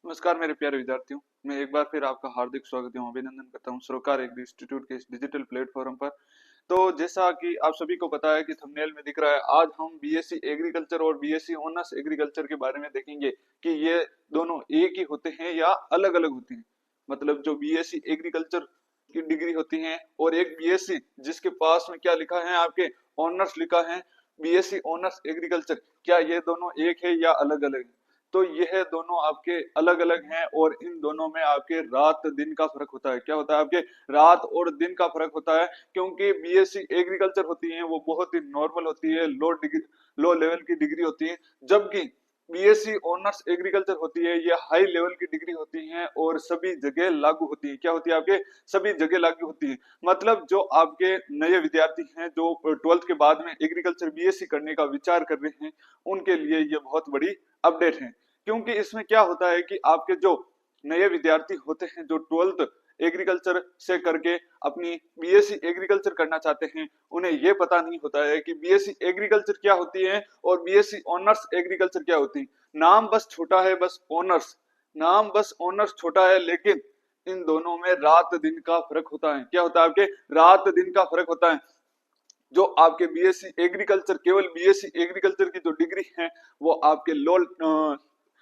नमस्कार मेरे प्यारे विद्यार्थियों। मैं एक बार फिर आपका हार्दिक स्वागत एवं अभिनंदन करता हूं सरोकार एग्री इंस्टीट्यूट के इस डिजिटल प्लेटफॉर्म पर। तो जैसा कि आप सभी को पता है कि थंबनेल में दिख रहा है, आज हम बीएससी एग्रीकल्चर और बीएससी ऑनर्स एग्रीकल्चर के बारे में देखेंगे कि ये दोनों एक ही होते हैं या अलग अलग होते हैं। मतलब जो बीएससी एग्रीकल्चर की डिग्री होती है और एक बीएससी जिसके पास में क्या लिखा है आपके ऑनर्स लिखा है बीएससी ऑनर्स एग्रीकल्चर, क्या ये दोनों एक है या अलग अलग है? तो यह दोनों आपके अलग अलग हैं और इन दोनों में आपके रात दिन का फर्क होता है। क्या होता है? आपके रात और दिन का फर्क होता है, क्योंकि बीएससी एग्रीकल्चर होती है वो बहुत ही नॉर्मल होती है, लो लेवल की डिग्री होती है, जबकि बीएससी ऑनर्स एग्रीकल्चर होती है ये हाई लेवल की डिग्री होती है और सभी जगह लागू होती है। क्या होती है? आपके सभी जगह लागू होती है। मतलब जो आपके नए विद्यार्थी हैं जो 12th के बाद में एग्रीकल्चर बीएससी करने का विचार कर रहे हैं, उनके लिए ये बहुत बड़ी अपडेट है। क्योंकि इसमें क्या होता है कि आपके जो नए विद्यार्थी होते हैं जो 12th एग्रीकल्चर से करके अपनी बीएससी एग्रीकल्चर करना चाहते हैं, उन्हें यह पता नहीं होता है कि बीएससी एग्रीकल्चर क्या होती है और बीएससी ऑनर्स एग्रीकल्चर क्या होती है। नाम बस छोटा है, बस ऑनर्स, नाम बस ऑनर्स छोटा है, लेकिन इन दोनों में रात दिन का फर्क होता है। क्या होता है? आपके रात दिन का फर्क होता है। जो आपके बीएससी एग्रीकल्चर, केवल बीएससी एग्रीकल्चर की जो डिग्री है वो आपके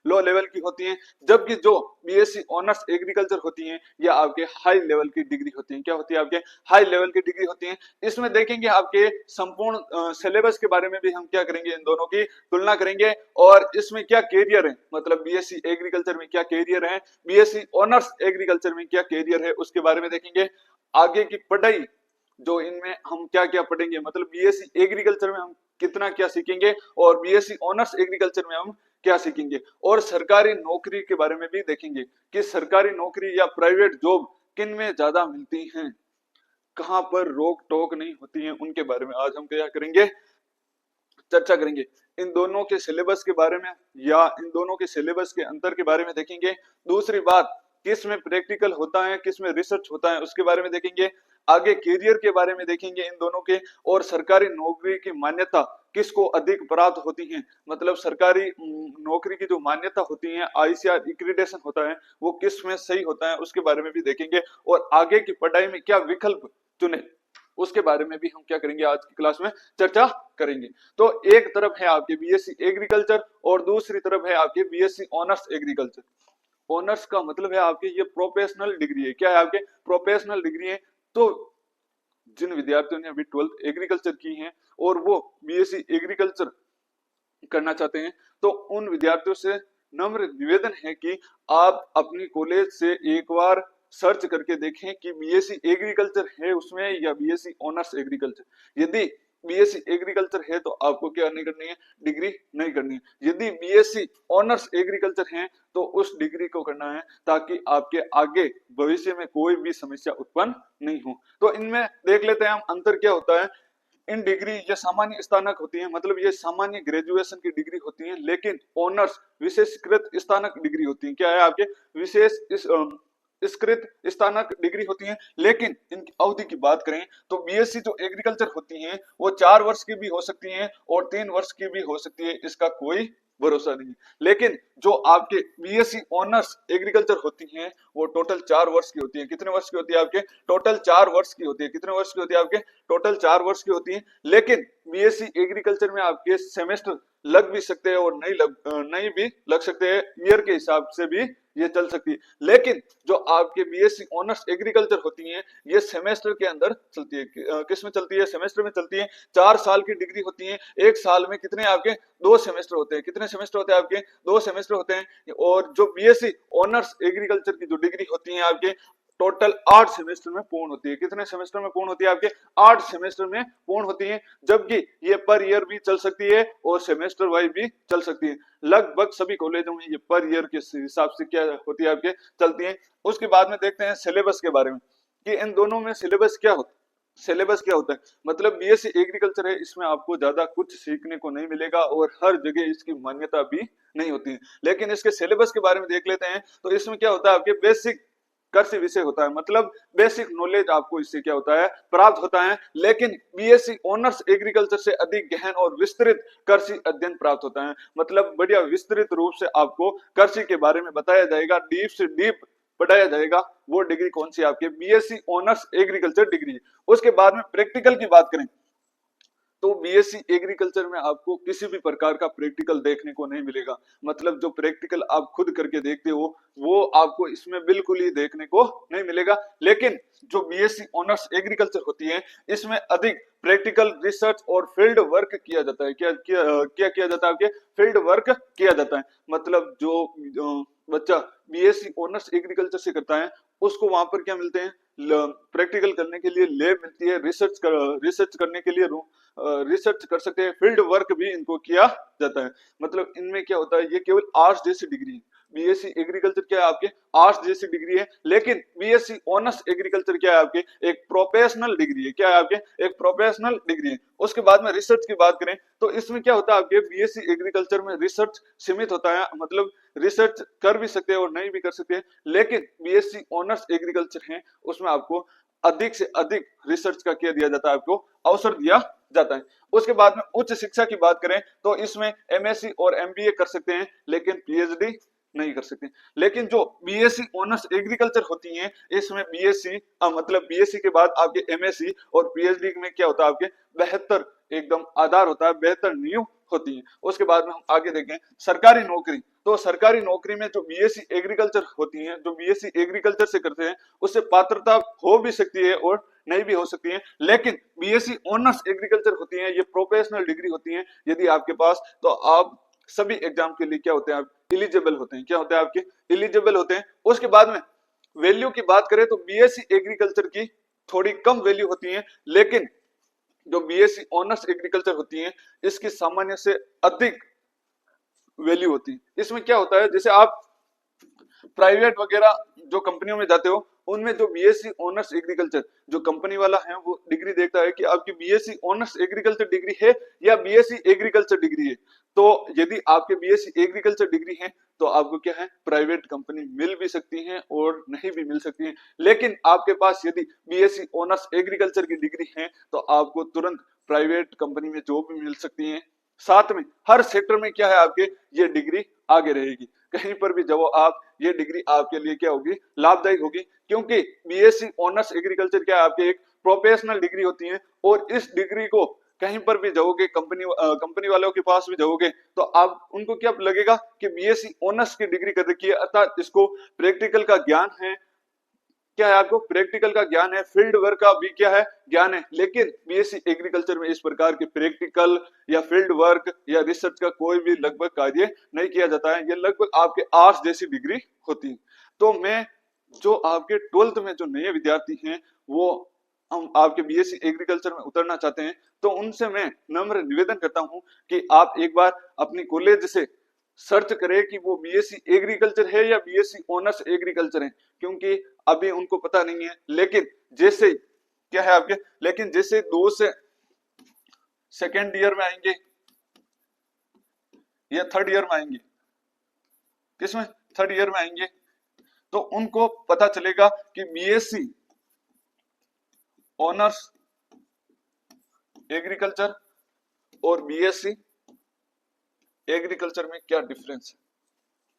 लो लेवल की होती है, जबकि जो बीएससी ऑनर्स एग्रीकल्चर होती हैं ये आपके हाई लेवल की डिग्री होती है। क्या होती है? आपके हाई लेवल की डिग्री होती है। इसमें देखेंगे आपके संपूर्ण सिलेबस के बारे में भी हम क्या करेंगे, इन दोनों की तुलना करेंगे और इसमें क्या कैरियर है, मतलब बीएससी एग्रीकल्चर में क्या कैरियर है, बीएससी ऑनर्स एग्रीकल्चर में क्या कैरियर है, उसके बारे में देखेंगे। आगे की पढ़ाई जो इनमें हम क्या क्या पढ़ेंगे, मतलब बीएससी एग्रीकल्चर में हम कितना क्या सीखेंगे और बीएससी ऑनर्स एग्रीकल्चर में हम क्या सीखेंगे, और सरकारी नौकरी के बारे में भी देखेंगे कि सरकारी नौकरी या प्राइवेट जॉब किन में ज्यादा मिलती हैं, कहां पर रोक टोक नहीं होती है, उनके बारे में आज हम क्या करेंगे, चर्चा करेंगे। इन दोनों के सिलेबस के बारे में या इन दोनों के सिलेबस के अंतर के बारे में देखेंगे। दूसरी बात, किस में प्रैक्टिकल होता है, किस में रिसर्च होता है, उसके बारे में देखेंगे। आगे कैरियर के बारे में देखेंगे इन दोनों के, और सरकारी नौकरी की मान्यता किसको अधिक प्राप्त होती है, मतलब सरकारी नौकरी की जो मान्यता होती है, आईसीआर एक्रीडेशन होता है, वो किस में सही होता है, उसके बारे में भी देखेंगे। और आगे की पढ़ाई में क्या विकल्प चुने, उसके बारे में भी हम क्या करेंगे, आज की क्लास में चर्चा करेंगे। तो एक तरफ है आपके बीएससी एग्रीकल्चर और दूसरी तरफ है आपके बीएससी ऑनर्स एग्रीकल्चर। ऑनर्स का मतलब है आपके ये प्रोफेशनल डिग्री है। क्या है? आपके प्रोफेशनल डिग्री है। तो जिन विद्यार्थियों ने अभी 12th एग्रीकल्चर की है और वो बीएससी एग्रीकल्चर करना चाहते हैं, तो उन विद्यार्थियों से नम्र निवेदन है कि आप अपनी कॉलेज से एक बार सर्च करके देखें कि बीएससी एग्रीकल्चर है उसमें या बीएससी ऑनर्स एग्रीकल्चर। यदि बीएससी एग्रीकल्चर है तो आपको क्या नहीं करनी है, डिग्री नहीं करनी है। यदि बीएससी ऑनर्स एग्रीकल्चर है तो उस डिग्री को करना है, ताकि आपके आगे भविष्य में कोई भी समस्या उत्पन्न नहीं हो। तो इनमें देख लेते हैं हम अंतर क्या होता है। इन डिग्री ये सामान्य स्नातक होती है, मतलब ये सामान्य ग्रेजुएशन की डिग्री होती है, लेकिन ऑनर्स विशेषकृत स्नातक डिग्री होती है। क्या है? आपके विशेष स्कृत स्नातक डिग्री होती है। लेकिन इनकी अवधि की बात करें तो बीएससी जो एग्रीकल्चर होती है वो 4 वर्ष की भी हो सकती है और 3 वर्ष की भी हो सकती है, इसका कोई भरोसा नहीं। लेकिन जो आपके बीएससी ऑनर्स एग्रीकल्चर होती हैं वो टोटल 4 वर्ष की होती है। कितने वर्ष की होती है? आपके टोटल 4 वर्ष की होती है। कितने वर्ष की होती है? आपके टोटल 4 वर्ष की होती है। लेकिन बीएससी एग्रीकल्चर में आपके सेमेस्टर लग भी सकते हैं और नहीं भी लग सकते हैं, ईयर के हिसाब से भी ये चल सकती है। लेकिन जो आपके बीएससी ऑनर्स एग्रीकल्चर होती हैं ये सेमेस्टर के अंदर चलती है। किस में चलती है? सेमेस्टर में चलती है। 4 साल की डिग्री होती है। एक साल में कितने आपके 2 सेमेस्टर होते हैं। कितने सेमेस्टर होते हैं? आपके 2 सेमेस्टर होते हैं। और जो बीएससी ऑनर्स एग्रीकल्चर की जो डिग्री होती है आपके टोटल 8 सेमेस्टर में पूर्ण होती है। कितने सेमेस्टर में पूर्ण होती है? आपके 8 सेमेस्टर में पूर्ण होती है, जबकि ये पर ईयर भी चल सकती है और सेमेस्टर वाइज भी चल सकती है। लगभग सभी कॉलेजों में ये पर ईयर के हिसाब से क्या होती है, आपके चलती है। उसके बाद में देखते हैं सिलेबस के बारे में कि इन दोनों में सिलेबस क्या होता है। सिलेबस क्या होता है, मतलब बीएससी एग्रीकल्चर है, इसमें आपको ज्यादा कुछ सीखने को नहीं मिलेगा और हर जगह इसकी मान्यता भी नहीं होती है। लेकिन इसके सिलेबस के बारे में देख लेते हैं तो इसमें क्या होता है, आपके बेसिक कृषि विषय होता है, मतलब बेसिक नॉलेज आपको इससे क्या होता है प्राप्त होता है। लेकिन बीएससी ऑनर्स एग्रीकल्चर से अधिक गहन और विस्तृत कृषि अध्ययन प्राप्त होता है, मतलब बढ़िया विस्तृत रूप से आपको कृषि के बारे में बताया जाएगा, डीप से डीप पढ़ाया जाएगा। वो डिग्री कौन सी आपके बीएससी ऑनर्स एग्रीकल्चर डिग्री। उसके बाद में प्रैक्टिकल की बात करें तो बीएससी एग्रीकल्चर में आपको किसी भी प्रकार का प्रैक्टिकल देखने को नहीं मिलेगा, मतलब जो प्रैक्टिकल आप खुद करके देखते हो वो आपको इसमें बिल्कुल ही देखने को नहीं मिलेगा। लेकिन जो बीएससी ऑनर्स एग्रीकल्चर होती है इसमें अधिक प्रैक्टिकल रिसर्च और फील्ड वर्क किया जाता है। क्या किया जाता है आपके फील्ड वर्क किया जाता है, मतलब जो बच्चा बीएससी ऑनर्स एग्रीकल्चर से करता है उसको वहां पर क्या मिलते हैं प्रैक्टिकल करने के लिए लैब मिलती है, रिसर्च करने के लिए रिसर्च कर सकते हैं, फील्ड वर्क भी इनको किया जाता है। मतलब इनमें क्या होता है ये केवल आर्ट्स जैसी डिग्री है, बीएससी एग्रीकल्चर क्या है आपके आर्ट्स जैसी डिग्री है, लेकिन बीएससी ऑनर्स एग्रीकल्चर क्या है आपके एक प्रोफेशनल डिग्री है। क्या है आपके एक प्रोफेशनल डिग्री है। उसके बाद में रिसर्च की बात करें तो इसमें क्या होता है आपके बीएससी एग्रीकल्चर में रिसर्च सीमित होता है, मतलब रिसर्च कर भी सकते हैं और नहीं भी कर सकते हैं। लेकिन बीएससी ऑनर्स एग्रीकल्चर है उसमें आपको अधिक से अधिक रिसर्च का क्या दिया जाता है, आपको अवसर दिया जाता है। उसके बाद में उच्च शिक्षा की बात करें तो इसमें एमएससी और एमबीए कर सकते हैं लेकिन पीएचडी नहीं कर सकते। लेकिन जो बीएससी ऑनर्स एग्रीकल्चर होती हैं इसमें बीएससी मतलब बीएससी के बाद आपके एमएससी और पीएचडी में क्या होता है आपके बेहतर एकदम आधार होता है, बेहतर नींव होती है। उसके बाद में हम आगे देखें सरकारी नौकरी, तो सरकारी नौकरी में जो बीएससी एग्रीकल्चर होती है, जो बीएससी एग्रीकल्चर से करते हैं उससे पात्रता हो भी सकती है और नहीं भी हो सकती है। लेकिन बीएससी ऑनर्स एग्रीकल्चर होती है ये प्रोफेशनल डिग्री होती है, यदि आपके पास तो आप सभी एग्जाम के लिए क्या होते हैं आप एलिजिबल होते हैं। क्या होते हैं आपके एलिजिबल होते हैं। उसके बाद में वैल्यू की बात करें तो बीएससी एग्रीकल्चर की थोड़ी कम वैल्यू होती है, लेकिन जो बीएससी ऑनर्स एग्रीकल्चर होती है इसकी सामान्य से अधिक वैल्यू होती है। इसमें क्या होता है जैसे आप प्राइवेट वगैरह जो कंपनियों में जाते हो उनमें जो बीएससी ऑनर्स एग्रीकल्चर जो कंपनी वाला है वो डिग्री देखता है कि आपकी बीएससी ऑनर्स एग्रीकल्चर डिग्री है या बीएससी एग्रीकल्चर डिग्री है। तो यदि आपके बीएससी एग्रीकल्चर डिग्री है तो आपको क्या है प्राइवेट कंपनी मिल भी सकती है और नहीं भी मिल सकती है। लेकिन आपके पास यदि बीएससी ऑनर्स एग्रीकल्चर की डिग्री है तो आपको तुरंत प्राइवेट कंपनी में जॉब भी मिल सकती है। साथ में हर सेक्टर में क्या है आपके ये डिग्री आगे रहेगी, कहीं पर भी जाओ आप ये डिग्री आपके लिए क्या होगी लाभदायक होगी, क्योंकि बीएससी ऑनर्स एग्रीकल्चर क्या है आपके एक प्रोफेशनल डिग्री होती है। और इस डिग्री को कहीं पर भी जाओगे कंपनी वालों के पास भी जाओगे तो आप उनको क्या लगेगा कि बीएससी ऑनर्स की डिग्री कर रखी है, अर्थात इसको प्रैक्टिकल का ज्ञान है। क्या है आपको प्रैक्टिकल का ज्ञान है, फील्ड वर्क का भी क्या है ज्ञान है। लेकिन बीएससी एग्रीकल्चर में इस प्रकार के प्रैक्टिकल या फील्ड वर्क या रिसर्च का कोई भी लगभग कार्य नहीं किया जाता है, ये लगभग आपके आर्ट्स जैसी डिग्री होती है। तो मैं जो आपके 12th में जो नए विद्यार्थी हैं वो हम आपके बीएससी एग्रीकल्चर में उतरना चाहते हैं तो उनसे मैं नम्र निवेदन करता हूं कि आप एक बार अपनी कॉलेज से सर्च करें कि वो बीएससी एग्रीकल्चर है या बीएससी ऑनर्स एग्रीकल्चर है, क्योंकि अभी उनको पता नहीं है। लेकिन जैसे क्या है आपके लेकिन जैसे 2 से सेकेंड ईयर में आएंगे या थर्ड ईयर में आएंगे, किसमें थर्ड ईयर में आएंगे तो उनको पता चलेगा कि बीएससी ऑनर्स एग्रीकल्चर और बीएससी एग्रीकल्चर में क्या डिफरेंस है,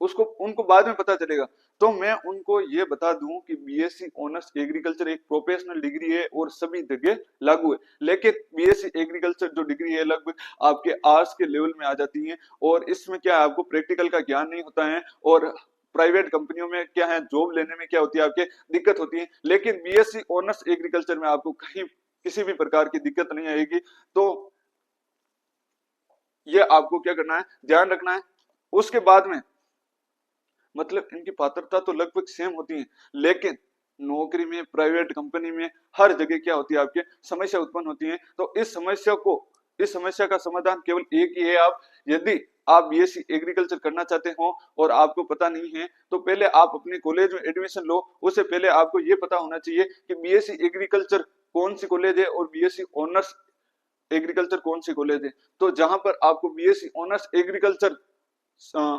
उसको उनको बाद में पता चलेगा। तो मैं उनको ये बता दूं कि बीएससी ऑनर्स एग्रीकल्चर एक प्रोफेशनल डिग्री है और सभी जगह लागू है। लेकिन बीएससी एग्रीकल्चर जो डिग्री है लगभग आपके आर्ट्स के लेवल में आ जाती है और इसमें क्या है आपको प्रैक्टिकल का ज्ञान नहीं होता है और प्राइवेट कंपनियों में क्या है जॉब लेने में क्या होती है आपके दिक्कत होती है। लेकिन बीएससी ऑनर्स एग्रीकल्चर में आपको कहीं किसी भी प्रकार की दिक्कत नहीं आएगी। तो ये आपको क्या करना है ध्यान रखना है। उसके बाद में मतलब इनकी पात्रता तो लगभग सेम होती है, लेकिन नौकरी में प्राइवेट कंपनी में हर जगह क्या होती है आपके समस्या उत्पन्न होती है। तो इस समस्या का समाधान केवल एक ही है। आप यदि आप बीएससी एग्रीकल्चर करना चाहते हो और आपको पता नहीं है तो पहले आप अपने कॉलेज में एडमिशन लो। उससे पहले आपको ये पता होना चाहिए कि बीएससी एग्रीकल्चर कौन सी कॉलेज है और बीएससी ऑनर्स एग्रीकल्चर कौन सी कॉलेज है। तो जहां पर आपको बीएससी ऑनर्स एग्रीकल्चर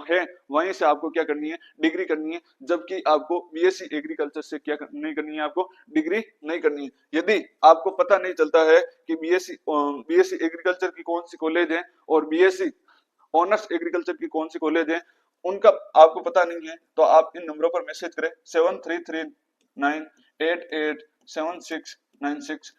है वहीं से आपको क्या करनी है, डिग्री करनी है, जबकि आपको बीएससी एग्रीकल्चर से क्या नहीं करनी है, आपको डिग्री नहीं करनी है। यदि आपको पता नहीं चलता है कि बीएससी एग्रीकल्चर की कौन सी कॉलेज है और बीएससी ऑनर्स एग्रीकल्चर की कौन सी कॉलेज है, उनका आपको पता नहीं है, तो आप इन नंबरों पर मैसेज करें 7339887696।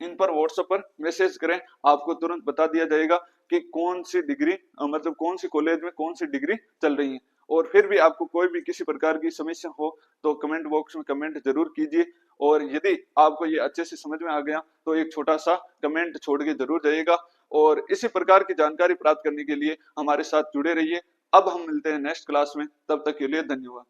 इन पर व्हाट्सएप पर मैसेज करें, आपको तुरंत बता दिया जाएगा कि कौन सी डिग्री मतलब कौन सी कॉलेज में कौन सी डिग्री चल रही है। और फिर भी आपको कोई भी किसी प्रकार की समस्या हो तो कमेंट बॉक्स में कमेंट जरूर कीजिए। और यदि आपको ये अच्छे से समझ में आ गया तो एक छोटा सा कमेंट छोड़ के जरूर जाइएगा। और इसी प्रकार की जानकारी प्राप्त करने के लिए हमारे साथ जुड़े रहिए। अब हम मिलते हैं नेक्स्ट क्लास में, तब तक के लिए धन्यवाद।